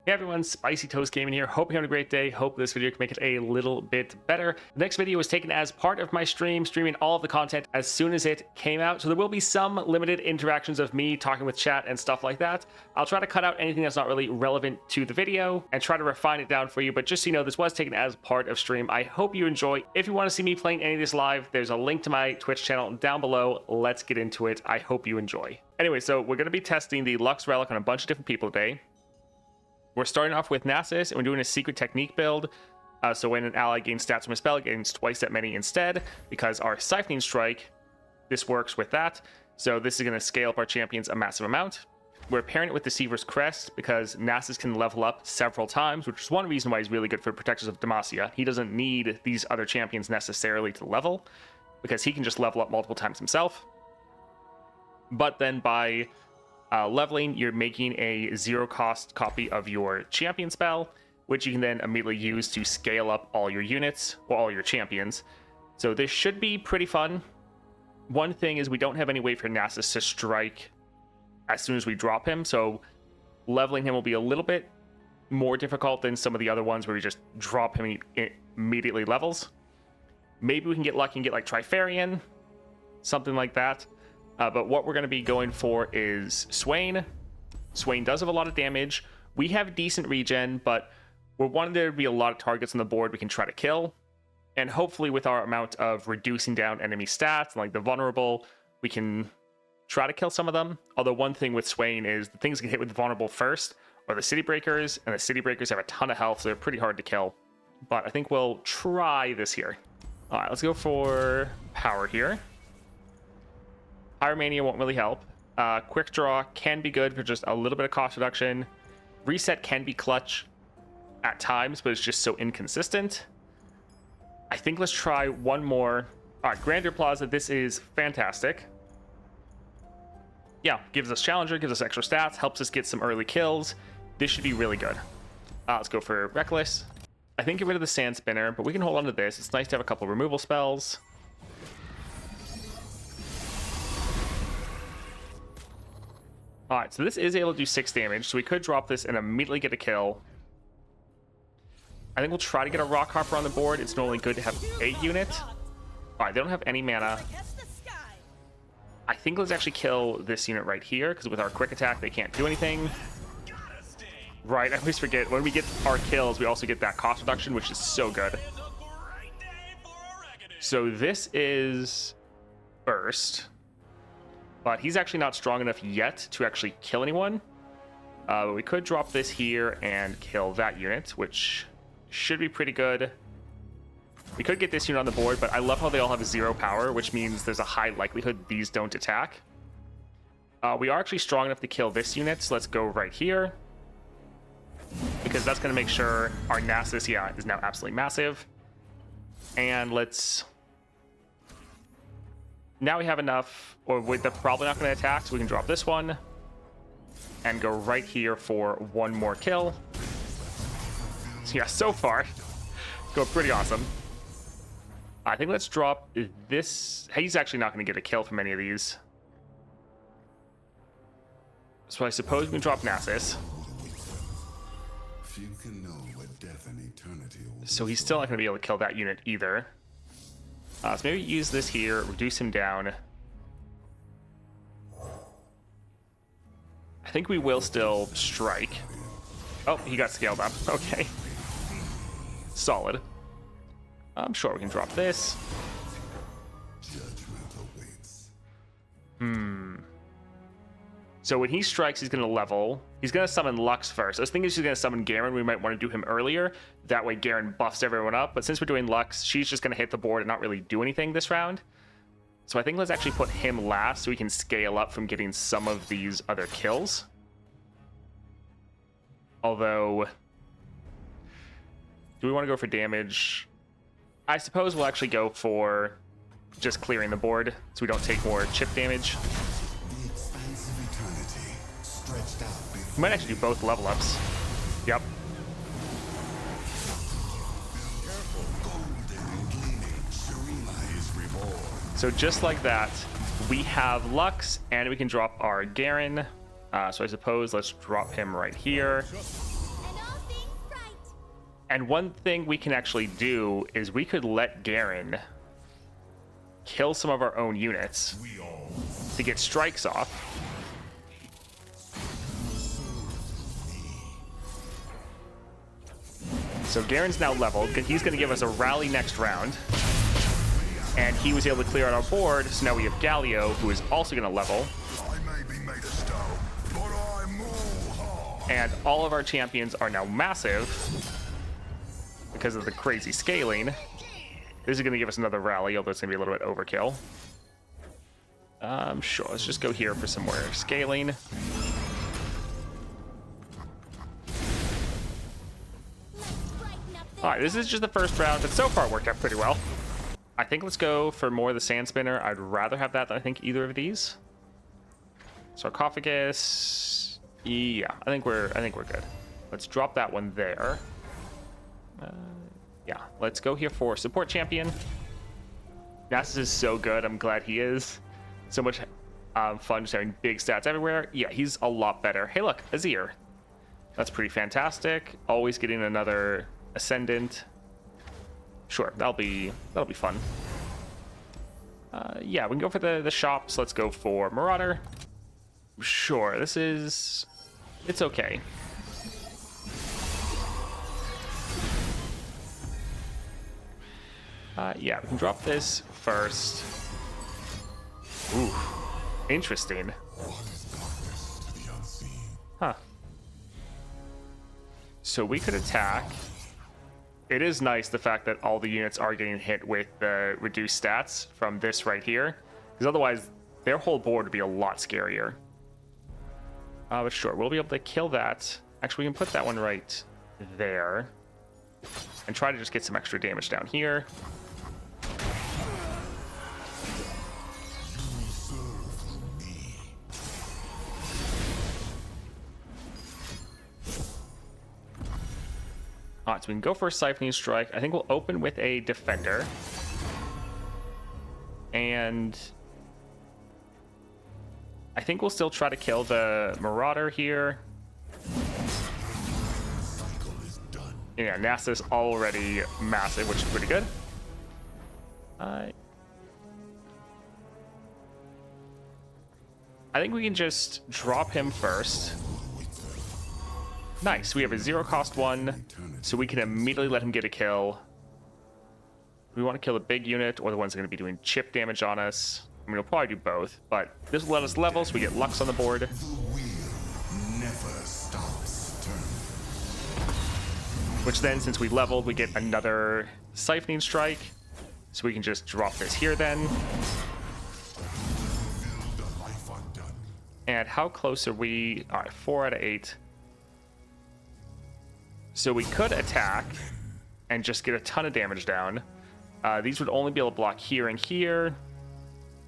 Hey everyone, Spicy Toast Gaming here. Hope you're having a great day. Hope this video can make it a little bit better. The next video was taken as part of my streaming all of the content as soon as it came out. So there will be some limited interactions of me talking with chat and stuff like that. I'll try to cut out anything that's not really relevant to the video and try to refine it down for you. But just so you know, this was taken as part of stream. I hope you enjoy. If you want to see me playing any of this live, there's a link to my Twitch channel down below. Let's get into it. I hope you enjoy. Anyway, so we're going to be testing the Lux Relic on a bunch of different people today. We're starting off with Nasus, and we're doing a secret technique build. So when an ally gains stats from a spell, it gains twice that many instead, because our Siphoning Strike, this works with that. So this is going to scale up our champions a massive amount. We're pairing it with Deceiver's Crest, because Nasus can level up several times, which is one reason why he's really good for Protectors of Demacia. He doesn't need these other champions necessarily to level, because he can just level up multiple times himself. But then by leveling, you're making a zero-cost copy of your champion spell, which you can then immediately use to scale up all your units, or all your champions. So this should be pretty fun. One thing is we don't have any way for Nasus to strike as soon as we drop him, so leveling him will be a little bit more difficult than some of the other ones where we just drop him and he immediately levels. Maybe we can get lucky and get like Trifarian, something like that. But what we're going to be going for is Swain. Swain does have a lot of damage. We have decent regen, but we're wanting there to be a lot of targets on the board we can try to kill. And hopefully with our amount of reducing down enemy stats, like the vulnerable, we can try to kill some of them. Although one thing with Swain is the things that get hit with the vulnerable first are the City Breakers, and the City Breakers have a ton of health, so they're pretty hard to kill. But I think we'll try this here. All right, let's go for power here. Pyromania won't really help. Quick Draw can be good for just a little bit of cost reduction. Reset can be clutch at times, but it's just so inconsistent. I think let's try one more. All right, Grandeur Plaza, this is fantastic. Yeah, gives us Challenger, gives us extra stats, helps us get some early kills. This should be really good. Let's go for Reckless. I think get rid of the Sand Spinner, but we can hold on to this. It's nice to have a couple removal spells. Alright, so this is able to do 6 damage, so we could drop this and immediately get a kill. I think we'll try to get a Rock Hopper on the board. It's normally good to have a unit. Alright, they don't have any mana. I think let's actually kill this unit right here, because with our quick attack, they can't do anything. Right, I always forget, when we get our kills, we also get that cost reduction, which is so good. So this is Burst. But he's actually not strong enough yet to actually kill anyone. But we could drop this here and kill that unit, which should be pretty good. We could get this unit on the board, but I love how they all have 0 power, which means there's a high likelihood these don't attack. We are actually strong enough to kill this unit, so let's go right here. Because that's going to make sure our Nasus, yeah, is now absolutely massive. And let's... Now we have enough, or they're probably not going to attack, so we can drop this one and go right here for one more kill. So yeah, so far, go pretty awesome. I think let's drop this. He's actually not going to get a kill from any of these. So I suppose we can drop Nasus. So he's still not going to be able to kill that unit either. So maybe use this here, reduce him down. I think we will still strike. Oh, he got scaled up. Okay. Solid. I'm sure we can drop this. So when he strikes, he's going to level. He's going to summon Lux first. I was thinking he's going to summon Garen. We might want to do him earlier. That way Garen buffs everyone up. But since we're doing Lux, she's just going to hit the board and not really do anything this round. So I think let's actually put him last so we can scale up from getting some of these other kills. Although, do we want to go for damage? I suppose we'll actually go for just clearing the board so we don't take more chip damage. We might actually do both level ups. Yep. So just like that, we have Lux, and we can drop our Garen. So I suppose let's drop him right here. And one thing we can actually do is we could let Garen kill some of our own units to get strikes off. So Garen's now leveled. He's going to give us a rally next round. And he was able to clear out our board, so now we have Galio, who is also going to level. And all of our champions are now massive because of the crazy scaling. This is going to give us another rally, although it's going to be a little bit overkill. Sure, let's just go here for some more scaling. Alright, this is just the first round, but so far it worked out pretty well. I think let's go for more of the Sand Spinner. I'd rather have that than I think either of these. Sarcophagus. Yeah, I think we're good. Let's drop that one there. Yeah, let's go here for support champion. Nasus is so good. I'm glad he is. So much fun just having big stats everywhere. Yeah, he's a lot better. Hey, look, Azir. That's pretty fantastic. Always getting another Ascendant. Sure, that'll be fun. Yeah, we can go for the shops. Let's go for Marauder. Sure, it's okay. Yeah, we can drop this first. Ooh, interesting. Huh. So we could attack. It is nice the fact that all the units are getting hit with the reduced stats from this right here, because otherwise their whole board would be a lot scarier. But sure, we'll be able to kill that. Actually, we can put that one right there and try to just get some extra damage down here. Alright, so we can go for a Siphoning Strike. I think we'll open with a Defender. And I think we'll still try to kill the Marauder here. Yeah, Nasus already massive, which is pretty good. I think we can just drop him first. Nice, we have a 0-cost one, so we can immediately let him get a kill. We want to kill the big unit, or the ones that are going to be doing chip damage on us. I mean, we'll probably do both, but this will let us level, so we get Lux on the board. Which then, since we leveled, we get another Siphoning Strike, so we can just drop this here then. And how close are we? All right, 4 out of 8. So we could attack and just get a ton of damage down. These would only be able to block here and here.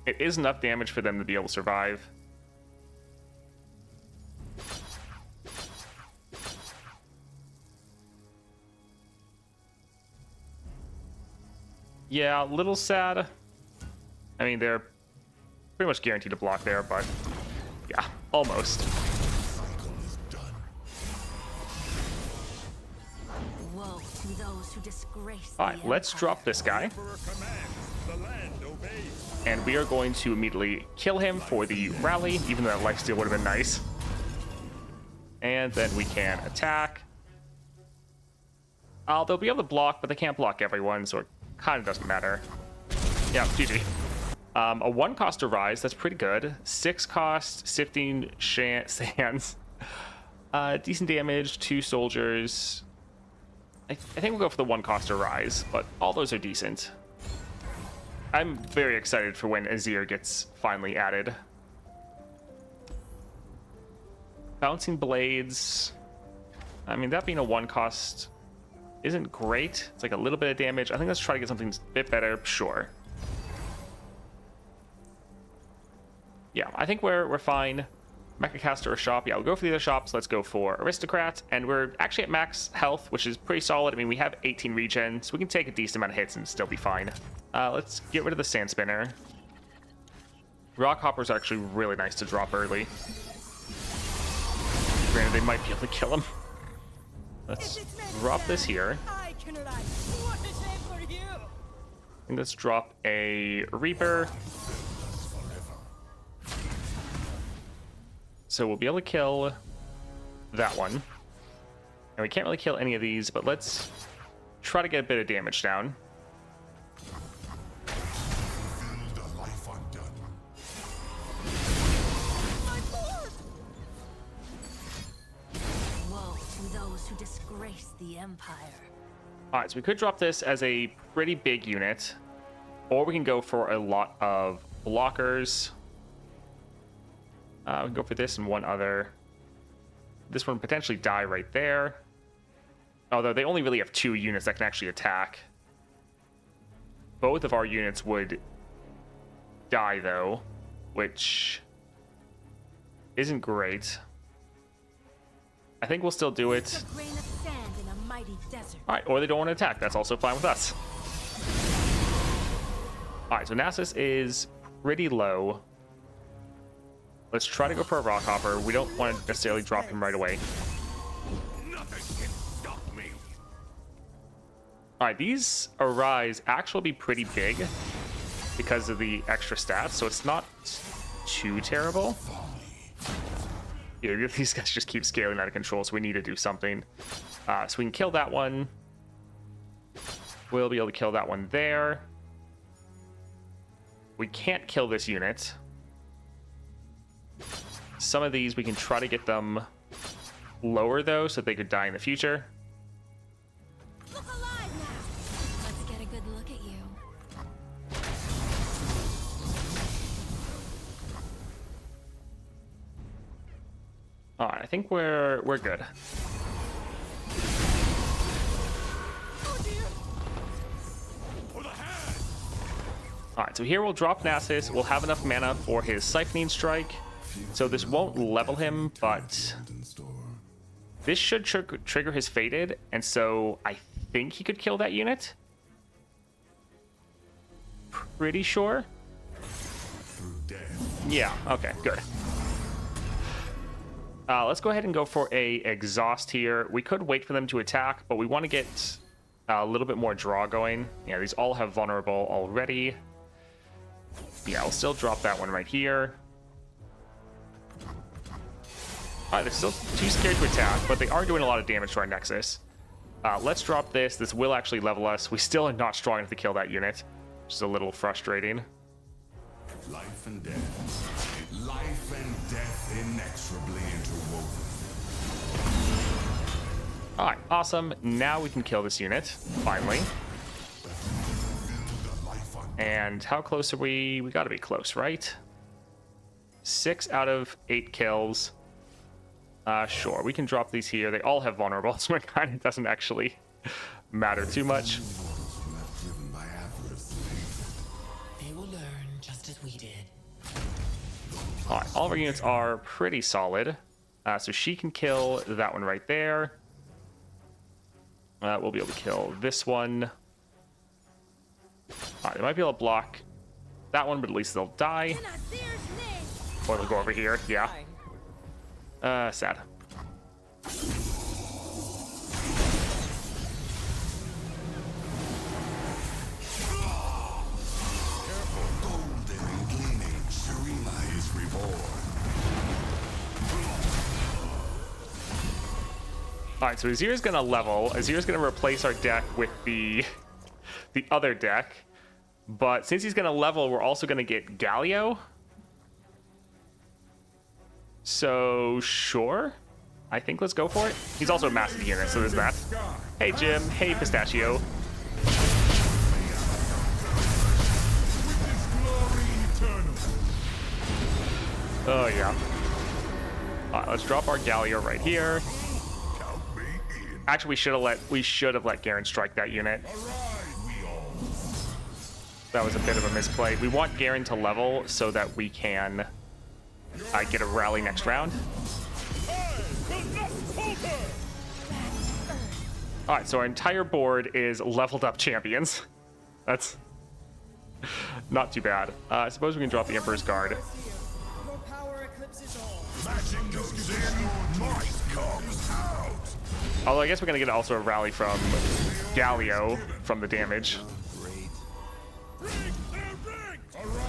It is enough damage for them to be able to survive. Yeah, a little sad. I mean, they're pretty much guaranteed to block there, but yeah, almost. Alright, let's drop this guy. And we are going to immediately kill him for the rally, even though that lifesteal would have been nice. And then we can attack. They'll be able to block, but they can't block everyone, so it kind of doesn't matter. Yeah, GG. A 1-cost to rise, that's pretty good. 6-cost, sifting sands. Decent damage, 2 soldiers. I think we'll go for the 1-cost to rise, but all those are decent. I'm very excited for when Azir gets finally added. Bouncing Blades. I mean, that being a 1-cost isn't great. It's like a little bit of damage. I think let's try to get something a bit better. Sure. Yeah, I think we're fine. Mechacaster or shop. Yeah, we'll go for the other shops. Let's go for Aristocrat. And we're actually at max health, which is pretty solid. I mean, we have 18 regen, so we can take a decent amount of hits and still be fine. Let's get rid of the Sand Spinner. Rock Hoppers are actually really nice to drop early. Granted, they might be able to kill him. Let's drop this here. I can ride. What a shame for you. And let's drop a Reaper. So we'll be able to kill that one. And we can't really kill any of these, but let's try to get a bit of damage down. Woe to those who disgrace the Empire. Alright, so we could drop this as a pretty big unit, or we can go for a lot of blockers. We can go for this and one other. This one potentially die right there. Although they only really have 2 units that can actually attack. Both of our units would die though, which isn't great. I think we'll still do it. A grain of sand in a mighty desert. Alright, or they don't want to attack. That's also fine with us. Alright, so Nasus is pretty low. Let's try to go for a Rock Hopper. We don't want to necessarily drop him right away. Nothing can stop me. Alright, these Arise actually be pretty big because of the extra stats, so it's not too terrible. Yeah, these guys just keep scaling out of control, so we need to do something. So we can kill that one. We'll be able to kill that one there. We can't kill this unit. Some of these we can try to get them lower though, so they could die in the future. Look alive now. Let's get a good look at you. Alright, I think we're good. Alright, so here we'll drop Nasus. We'll have enough mana for his Siphoning Strike. So this won't level him, but this should trigger his Fated, and so I think he could kill that unit. Pretty sure. Yeah, okay, good. Let's go ahead and go for a Exhaust here. We could wait for them to attack, but we want to get a little bit more draw going. Yeah, these all have Vulnerable already. Yeah, I'll still drop that one right here. Alright, they're still too scared to attack, but they are doing a lot of damage to our Nexus. Let's drop this. This will actually level us. We still are not strong enough to kill that unit, which is a little frustrating. Life and death. Life and death inexorably interwoven. Alright, awesome. Now we can kill this unit, finally. And how close are we? We gotta be close, right? 6 out of 8 kills. Sure, we can drop these here. They all have Vulnerable, so it kind of doesn't actually matter too much. They will learn just as we did. Alright, all of our units are pretty solid. So she can kill that one right there. We'll be able to kill this one. Alright, they might be able to block that one, but at least they'll die. Or they'll go over here, yeah. Sad. Alright, so Azir's gonna level. Azir's gonna replace our deck with the other deck. But since he's gonna level, we're also gonna get Galio. So, sure. I think let's go for it. He's also a massive unit, so there's that. Hey, Jim. Hey, Pistachio. Oh, yeah. Alright, let's drop our Galio right here. Actually, we should have let Garen strike that unit. That was a bit of a misplay. We want Garen to level so that we can get a rally next round. Alright, so our entire board is leveled up champions. That's not too bad. I suppose we can drop the Emperor's Guard. Although I guess we're gonna get also a rally from Galio from the damage.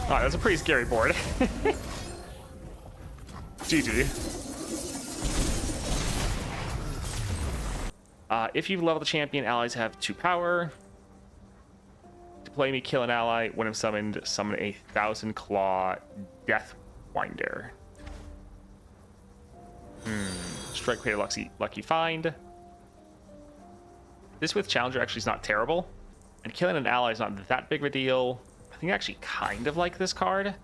Oh, that's a pretty scary board. GG. If you level the champion, allies have 2 power. To play me, kill an ally. When I'm summoned, summon a 1,000 Claw Deathwinder. Strike create a lucky find. This with Challenger actually is not terrible. And killing an ally is not that big of a deal. I think I actually kind of like this card.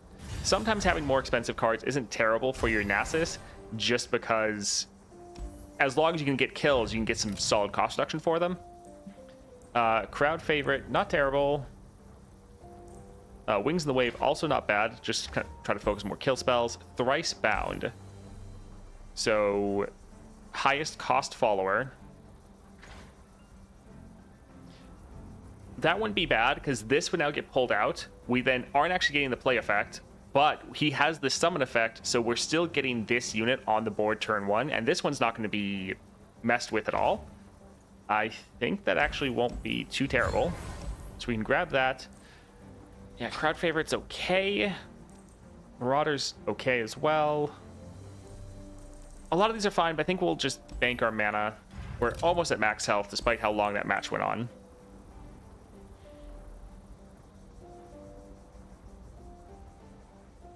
Sometimes having more expensive cards isn't terrible for your Nasus, just because as long as you can get kills, you can get some solid cost reduction for them. Crowd favorite, not terrible. Wings in the Wave, also not bad. Just kind of try to focus more kill spells. Thrice Bound. So, highest cost follower. That wouldn't be bad, because this would now get pulled out. We then aren't actually getting the play effect, but he has the summon effect, so we're still getting this unit on the board turn 1, and this one's not going to be messed with at all. I think that actually won't be too terrible. So we can grab that. Yeah, crowd favorite's okay. Marauder's okay as well. A lot of these are fine, but I think we'll just bank our mana. We're almost at max health, despite how long that match went on.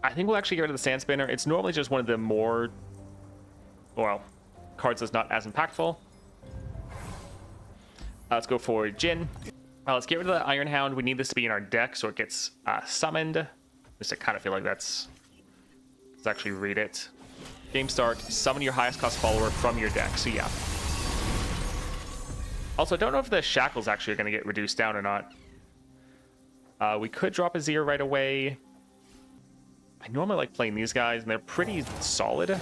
I think we'll actually get rid of the Sand Spinner. It's normally just one of the more, well, cards that's not as impactful. Let's go for Jhin. Let's get rid of the Iron Hound. We need this to be in our deck so it gets summoned. Just I kind of feel like let's actually read it. Game start, summon your highest cost follower from your deck. So yeah. Also, I don't know if the Shackles actually are going to get reduced down or not. We could drop a Azir right away. I normally like playing these guys, and they're pretty solid. The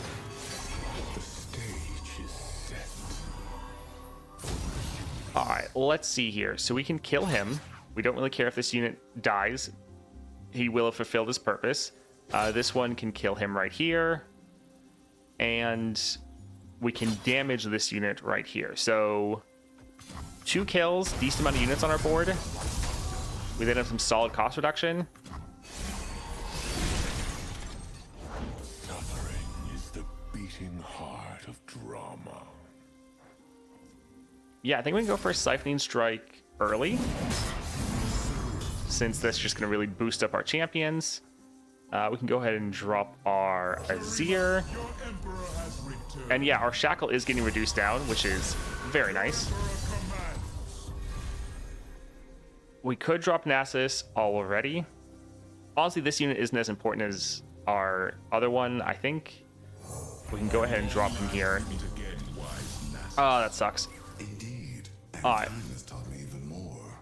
stage is set. All right, let's see here. So we can kill him. We don't really care if this unit dies. He will have fulfilled his purpose. This one can kill him right here. And we can damage this unit right here. So 2 kills, decent amount of units on our board. We then have some solid cost reduction. Suffering is the beating heart of drama. Yeah, I think we can go for a Siphoning Strike early, since that's just going to really boost up our champions. We can go ahead and drop our Azir. And yeah, our Shackle is getting reduced down, which is very nice. We could drop Nasus already. Honestly, this unit isn't as important as our other one, I think. We can go ahead and drop him here. Oh, that sucks. Indeed. All right. Time has taught me even more.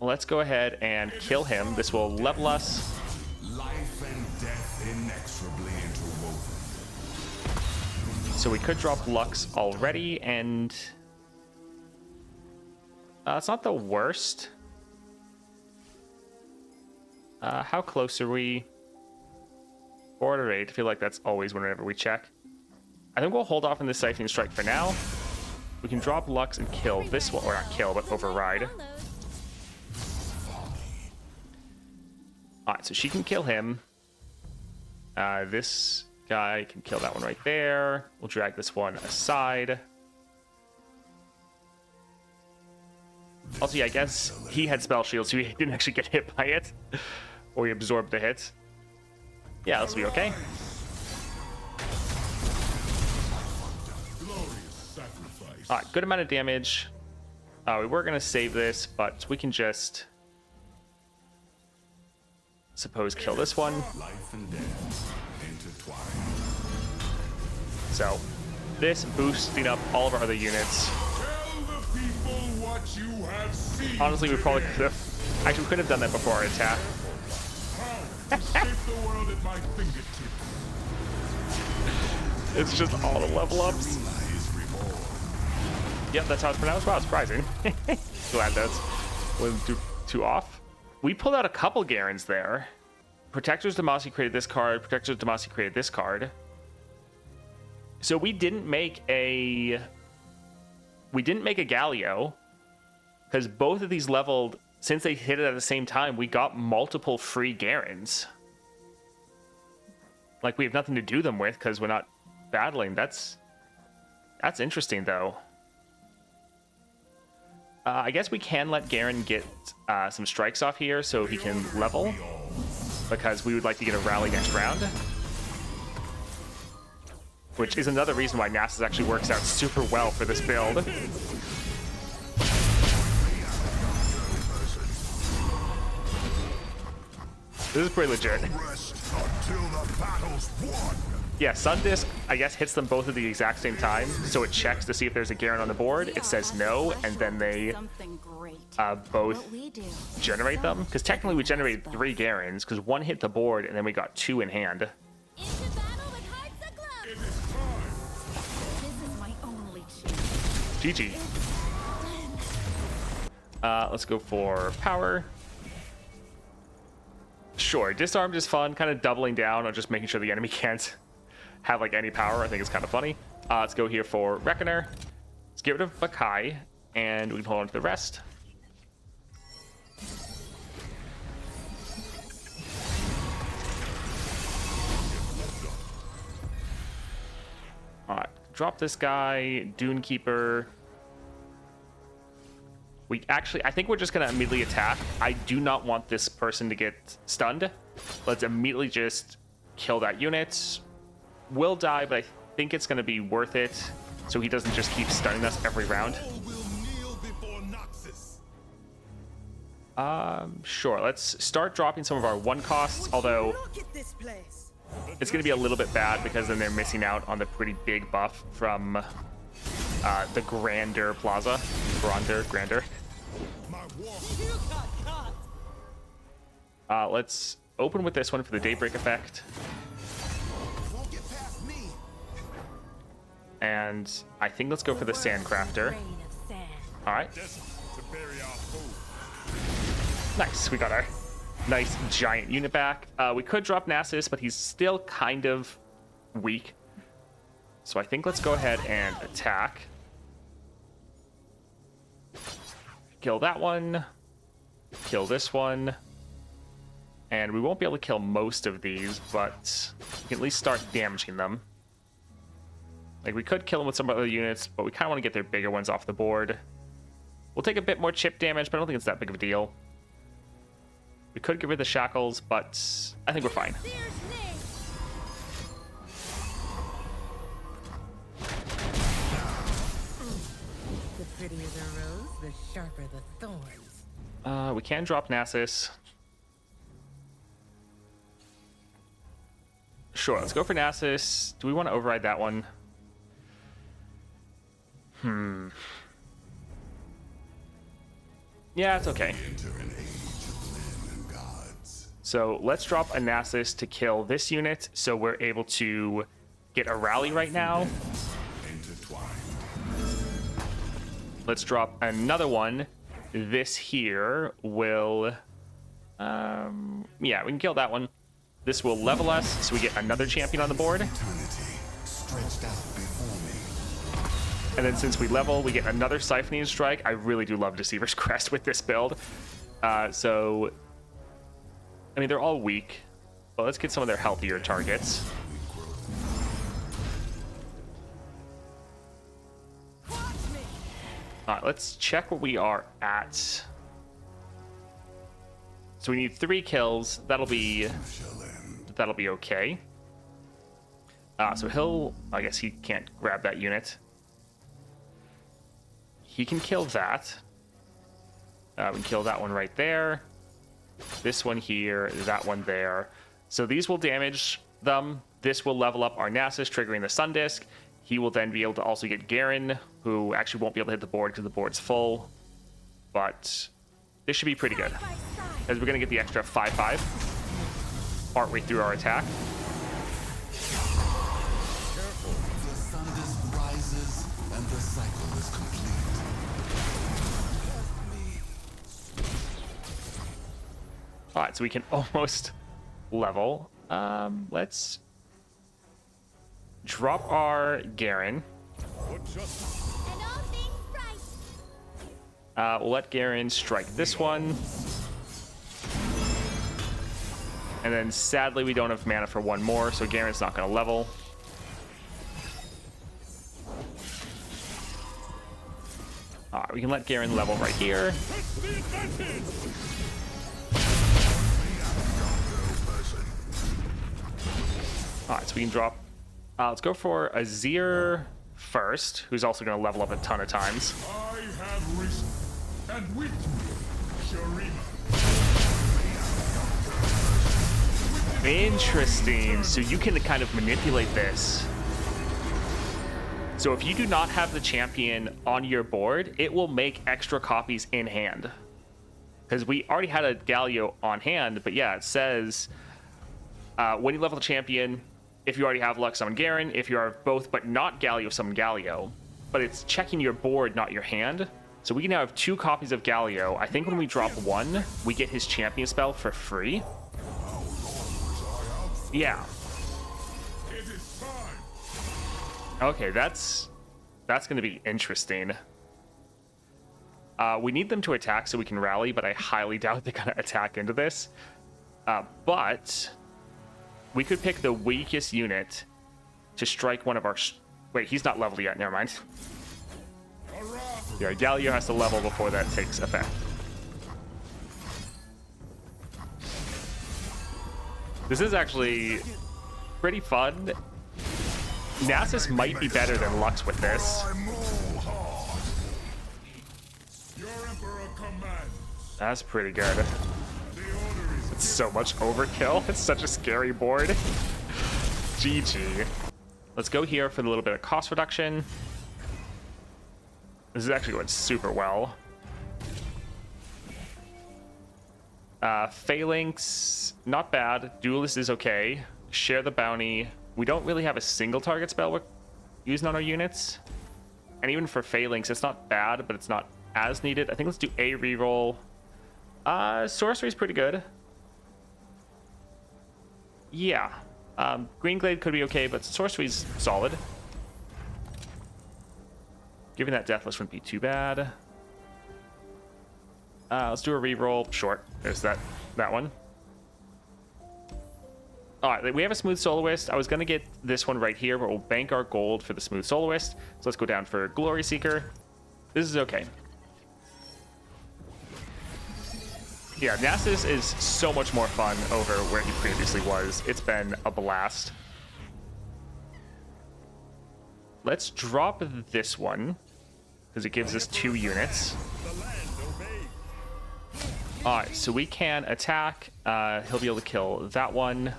Let's go ahead and kill him. This will level us. Life and death inexorably interwoven. So we could drop Lux already, and it's not the worst. How close are we? Border 8. I feel like that's always whenever we check. I think we'll hold off on this Siphoning Strike for now. We can drop Lux and kill this one, or not kill, but override. Alright, so she can kill him. This guy can kill that one right there. We'll drag this one aside. Also, yeah, I guess he had Spell Shield, so he didn't actually get hit by it. Or he absorbed the hit. Yeah, this will be okay. Alright, good amount of damage. We were going to save this, but we can just, suppose, kill this one. Life and death intertwined. So, this boosting up all of our other units. Tell the people what you have seen. Honestly, we probably could have. Actually, we could have done that before our attack. How to shape the world at my fingertips. It's just all the level ups. Arena is reborn. Yep, that's how it's pronounced. Wow, surprising. Glad that wasn't too off. We pulled out a couple Garens there. Protector's Demacia created this card. Protector's Demacia created this card. So we didn't make a we didn't make a Galio because both of these leveled, since they hit it at the same time, we got multiple free Garens. Like, we have nothing to do them with because we're not battling. That's interesting, though. I guess we can let Garen get some strikes off here so he can level, because we would like to get a rally next round. Which is another reason why Nasus actually works out super well for this build. This is pretty legit. Yeah, Sun Disc, I guess, hits them both at the exact same time, so it checks to see if there's a Garen on the board. It says no, and then they both generate them. Because technically we generated 3 Garens, because 1 hit the board, and then we got 2 in hand. GG. Let's go for power. Sure, disarmed is fun, kind of doubling down on just making sure the enemy can't have like any power. I think it's kind of funny. Let's go here for Reckoner. Let's get rid of Bakai, and we can hold on to the rest. All right, drop this guy, Dune Keeper. We actually, I think we're just gonna immediately attack. I do not want this person to get stunned. Let's immediately just kill that unit. Will die, but I think it's gonna be worth it, so he doesn't just keep stunning us every round. Sure, let's start dropping some of our 1 costs, although it's gonna be a little bit bad because then they're missing out on the pretty big buff from the Grander Plaza. Grander. Let's open with this one for the Daybreak effect. And I think let's go for the Sandcrafter. Alright. Nice, we got our nice giant unit back. We could drop Nasus, but he's still kind of weak. So I think let's go ahead and attack. Kill that one. Kill this one. And we won't be able to kill most of these, but we can at least start damaging them. Like, we could kill them with some other units, but we kind of want to get their bigger ones off the board. We'll take a bit more chip damage, but I don't think it's that big of a deal. We could get rid of the shackles, but I think we're fine. The prettier the rose, the sharper the thorns. We can drop Nasus. Sure, let's go for Nasus. Do we want to override that one? Yeah, it's okay. So let's drop a Nasus to kill this unit, so we're able to get a rally right now. Let's drop another one. This here will... yeah, we can kill that one. This will level us, so we get another champion on the board. And then since we level, we get another Siphoning Strike. I really do love Deceiver's Crest with this build. So, I mean, they're all weak, but let's get some of their healthier targets. All right, let's check what we are at. So we need 3 kills. That'll be okay. So I guess he can't grab that unit. He can kill that. We can kill that one right there. This one here, that one there. So these will damage them. This will level up our Nasus, triggering the Sun Disc. He will then be able to also get Garen, who actually won't be able to hit the board because the board's full. But this should be pretty good, as we're going to get the extra 5/5 partway through our attack. The Sun Disc rises and the cycle is complete. All right, so we can almost level. Let's drop our Garen. And all things We'll let Garen strike this one. And then sadly, we don't have mana for one more, so Garen's not going to level. All right, we can let Garen level right here. All right, so we can drop. Let's go for Azir first, who's also going to level up a ton of times. I have risen, and with me, Sharima. Interesting. So you can kind of manipulate this. So if you do not have the champion on your board, it will make extra copies in hand. Because we already had a Galio on hand, but yeah, it says when you level the champion, if you already have Lux, summon Garen. If you are both but not Galio, summon Galio. But it's checking your board, not your hand. So we can now have 2 copies of Galio. I think when we drop one, we get his champion spell for free. Yeah. It is time. Okay, that's going to be interesting. We need them to attack so we can rally, but I highly doubt they're going to attack into this. But we could pick the weakest unit to strike one of our... Wait, he's not leveled yet. Never mind. Yeah, Galio has to level before that takes effect. This is actually pretty fun. Nasus might be better than Lux with this. Your Emperor commands. That's pretty good. The order is It's so much overkill. It's such a scary board. GG. Let's go here for a little bit of cost reduction. This is actually going super well. Phalanx, not bad. Duelist is okay. Share the bounty. We don't really have a single target spell we're using on our units. And even for Phalanx, it's not bad, but it's not as needed. I think let's do a reroll. Sorcery's pretty good. Yeah. Green Glade could be okay, but Sorcery's solid. Giving that Deathless wouldn't be too bad. Let's do a reroll. Short. There's that one. All right, we have a Smooth Soloist. I was going to get this one right here, but we'll bank our gold for the Smooth Soloist. So let's go down for Glory Seeker. This is okay. Yeah, Nasus is so much more fun over where he previously was. It's been a blast. Let's drop this one, because it gives us 2 units. Alright, so we can attack. He'll be able to kill that one.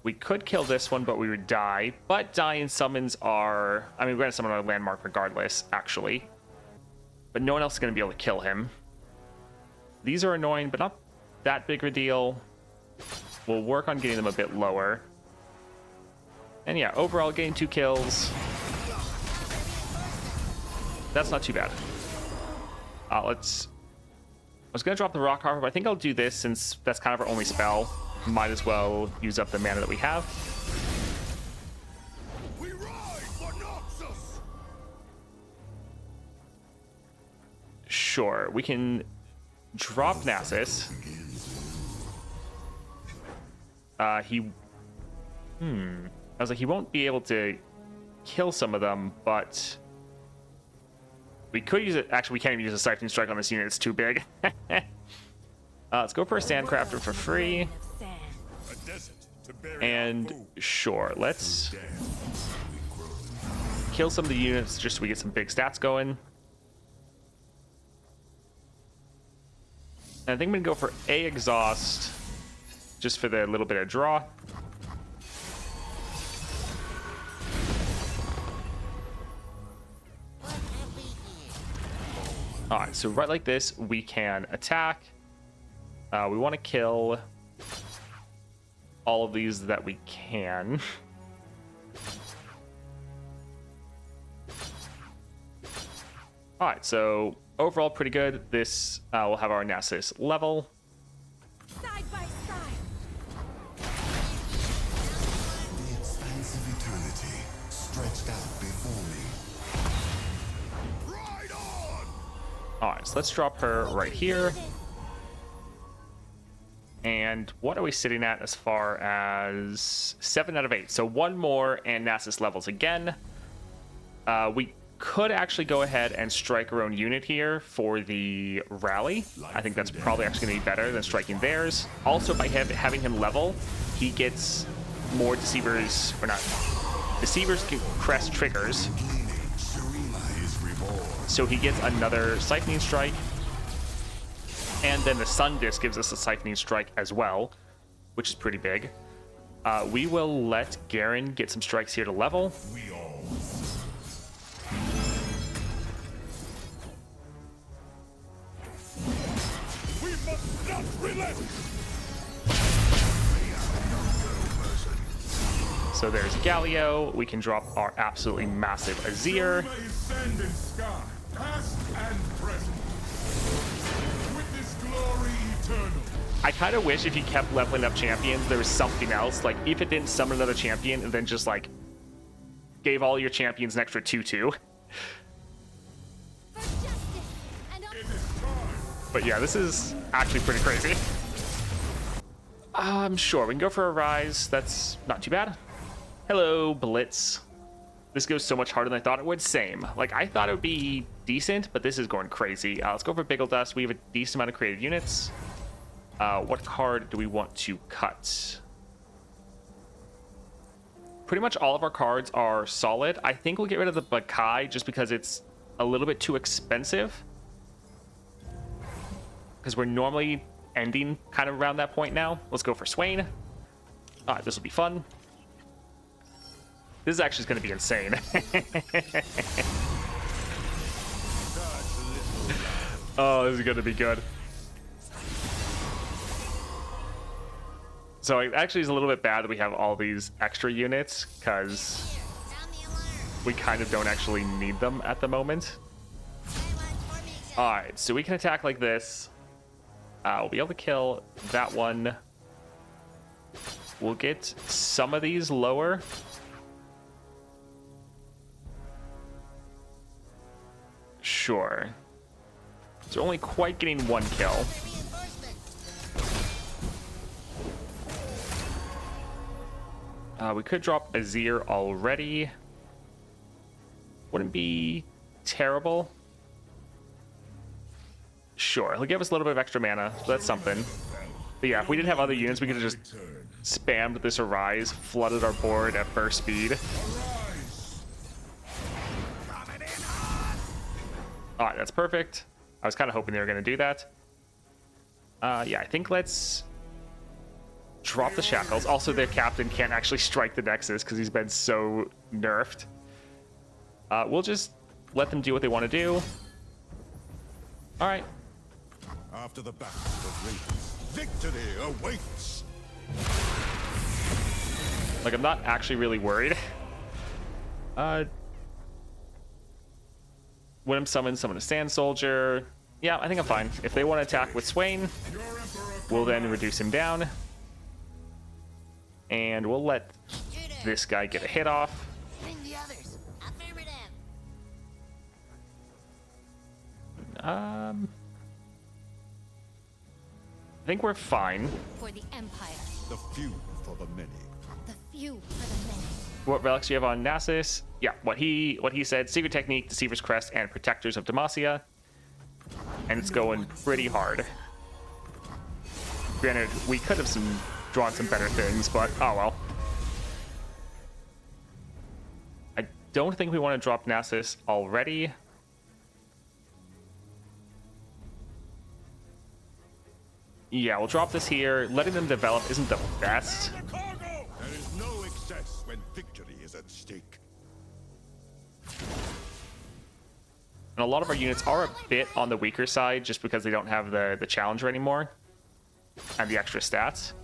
We could kill this one, but we would die. But dying summons our... I mean, we're going to summon our landmark regardless, actually. But no one else is going to be able to kill him. These are annoying, but not that big of a deal. We'll work on getting them a bit lower. And yeah, overall, getting 2 kills. That's not too bad. I was going to drop the Rock Harper, but I think I'll do this since that's kind of our only spell. Might as well use up the mana that we have. we ride for Nasus. Sure, we can drop Nasus. I was like, he won't be able to kill some of them, but we could use it. Actually, we can't even use a Siphon Strike on this unit. It's too big. Let's go for a Sandcrafter for free. A desert to bury And our food. sure, let's kill some of the units just so we get some big stats going. And I think I'm going to go for a Exhaust just for the little bit of draw. Alright, so right like this, we can attack. We want to kill all of these that we can. Alright, so overall pretty good. This will have our Nasus level. Side by side. The expanse of eternity stretched out before me. Ride on! All right, so let's drop her right here. And what are we sitting at as far as 7 out of 8? So one more and Nasus levels again. We could actually go ahead and strike our own unit here for the rally. I think that's probably actually going to be better than striking theirs. Also, by having him level, he gets more deceivers, or not. Deceivers can crest triggers. So he gets another siphoning strike. And then the Sun Disc gives us a siphoning strike as well, which is pretty big. We will let Garen get some strikes here to level. We must not relent. So there's Galio. We can drop our absolutely massive Azir. Shurima is sand and sky, past and present. Witness glory eternal. I kind of wish if you kept leveling up champions, there was something else. Like, if it didn't summon another champion and then just, like, gave all your champions an extra 2/2. For justice and It is time. But yeah, this is actually pretty crazy. Sure, we can go for a Rise. That's not too bad. Hello, Blitz. This goes so much harder than I thought it would. Same. Like, I thought it would be decent, but this is going crazy. Let's go for Biggle Dust. We have a decent amount of created units. What card do we want to cut? Pretty much all of our cards are solid. I think we'll get rid of the Bakai just because it's a little bit too expensive. Because we're normally ending kind of around that point now. Let's go for Swain. All right, this will be fun. This is actually going to be insane. Oh, this is going to be good. So it actually is a little bit bad that we have all these extra units because sound the alarm. we kind of don't actually need them at the moment. All right, so we can attack like this. We'll be able to kill that one. We'll get some of these lower. Sure. So we're only quite getting one kill. We could drop Azir already. Wouldn't be terrible. Sure, he'll give us a little bit of extra mana, so that's something. But yeah, if we didn't have other units, we could have just spammed this Arise, flooded our board at burst speed. Alright, that's perfect. I was kind of hoping they were going to do that. Yeah, I think let's drop the Shackles. Also, their captain can't actually strike the Nexus because he's been so nerfed. We'll just let them do what they want to do. Alright. After the battle of Ravens, victory awaits. Like, I'm not actually really worried. When I'm summoned, summon a Sand Soldier. Yeah, I think I'm fine. If they want to attack with Swain, we'll then reduce him down. And we'll let this guy get a hit off. Bring the others. Affirmative. I think we're fine. For the Empire. The few for the many. The few for the many. What relics do you have on Nasus? Yeah, what he said, Secret Technique, Deceiver's Crest, and Protectors of Demacia. And it's going pretty hard. Granted, we could have drawn some better things, but oh well. I don't think we want to drop Nasus already. Yeah, we'll drop this here. Letting them develop isn't the best. There is no excess when victory is at stake. And a lot of our units are a bit on the weaker side just because they don't have the Challenger anymore and the extra stats.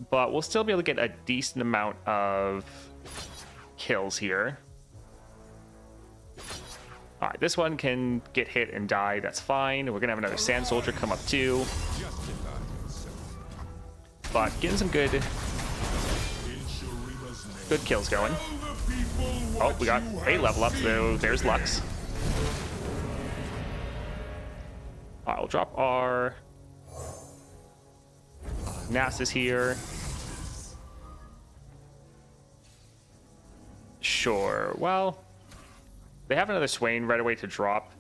But we'll still be able to get a decent amount of kills here. All right, this one can get hit and die. That's fine. We're going to have another Sand Soldier come up too. But getting some good kills going. Oh, we got a level up, so there's Lux. I'll drop our Nasus here. Sure. Well, they have another Swain right away to drop.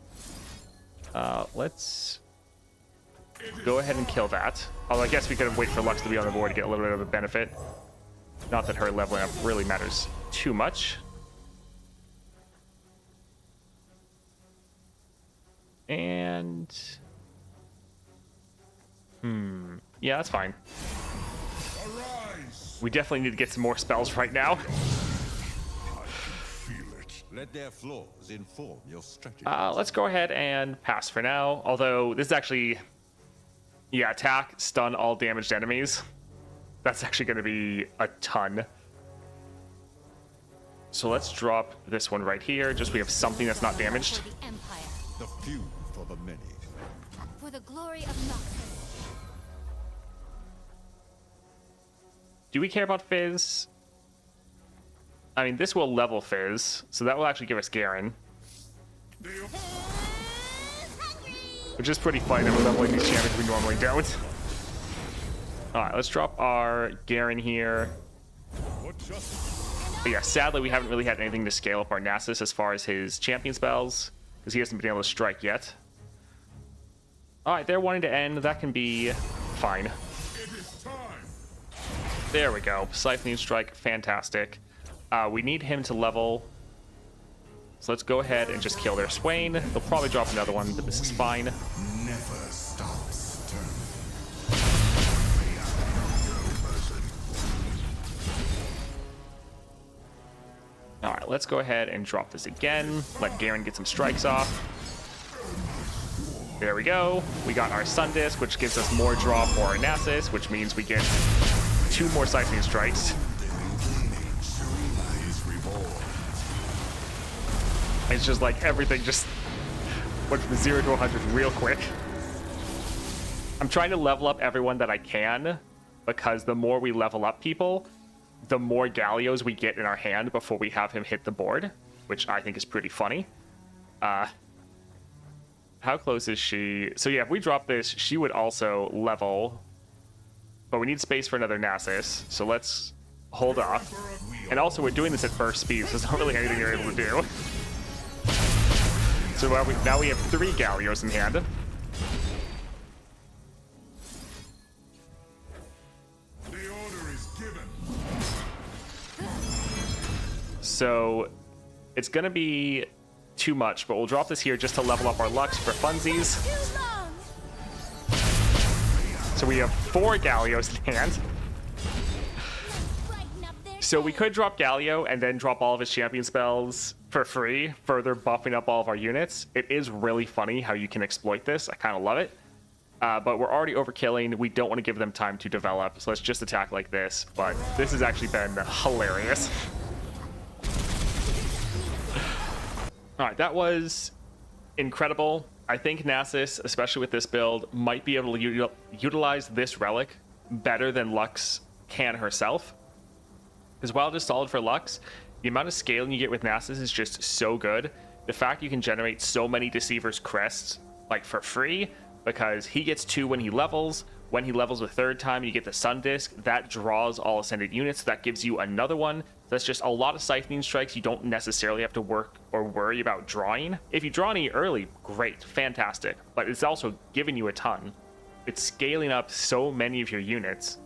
Let's go ahead and kill that. Although I guess we could wait for Lux to be on the board to get a little bit of a benefit. Not that her leveling up really matters too much. And... yeah, that's fine. Arise! We definitely need to get some more spells right now. Feel it. Let their flaws inform your strategy. Let's go ahead and pass for now. Although, this is actually... yeah, attack, stun all damaged enemies. That's actually going to be a ton. So let's drop this one right here. Just we have something that's not damaged. For the Empire. The few for the many. For the glory of Nasus. Do we care about Fizz? I mean, this will level Fizz, so that will actually give us Garen. Which is pretty funny that we're leveling these champions we normally don't. Alright, let's drop our Garen here. But yeah, sadly we haven't really had anything to scale up our Nasus as far as his champion spells, because he hasn't been able to strike yet. Alright, they're wanting to end. That can be fine. It is time. There we go. Siphoning Strike, fantastic. We need him to level. So let's go ahead and just kill their Swain. They'll probably drop another one, but this is fine. Never stops turning. Alright, let's go ahead and drop this again. Let Garen get some strikes off. There we go. We got our Sun Disc, which gives us more draw for our Nasus, which means we get 2 more Siphoning Strikes. It's just like everything just went from 0 to 100 real quick. I'm trying to level up everyone that I can, because the more we level up people, the more Gallios we get in our hand before we have him hit the board, which I think is pretty funny. How close is she? So yeah, if we drop this, she would also level, but we need space for another Nasus, so let's hold off. And also, we're doing this at burst speed, so there's not really anything you're able to do. So now we have 3 Gallios in hand. The order is given. So it's going to be too much, but we'll drop this here just to level up our Lux for funsies. Too long. So we have 4 Gallios in hand. Brighten up their So we day. could drop Gallio and then drop all of his champion spells for free, further buffing up all of our units. It is really funny how you can exploit this. I kind of love it. But we're already overkilling. We don't want to give them time to develop, so let's just attack like this. But this has actually been hilarious. All right, that was incredible. I think Nasus, especially with this build, might be able to utilize this relic better than Lux can herself. Because while it is solid for Lux, the amount of scaling you get with Nasus is just so good. The fact you can generate so many Deceiver's Crests, like, for free, because he gets 2 when he levels. When he levels a 3rd time, you get the Sun Disc. That draws all Ascended units. That gives you another one. That's just a lot of Siphoning Strikes you don't necessarily have to work or worry about drawing. If you draw any early, great, fantastic. But it's also giving you a ton. It's scaling up so many of your units.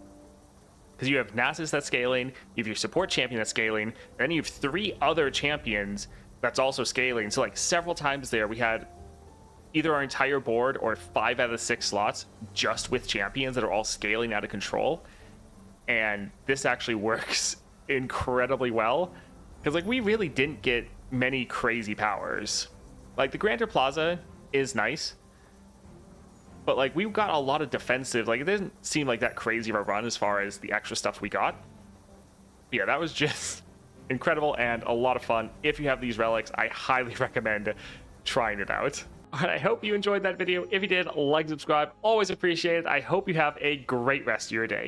Because you have Nasus that's scaling, you have your support champion that's scaling, and then you have 3 other champions that's also scaling. So like several times there, we had either our entire board or 5 out of the 6 slots just with champions that are all scaling out of control. And this actually works incredibly well. Because like we really didn't get many crazy powers. Like the Grander Plaza is nice. But like we got a lot of defensive, like it didn't seem like that crazy of a run as far as the extra stuff we got. But yeah, that was just incredible and a lot of fun. If you have these relics, I highly recommend trying it out. All right, I hope you enjoyed that video. If you did, like, subscribe, always appreciate it. I hope you have a great rest of your day.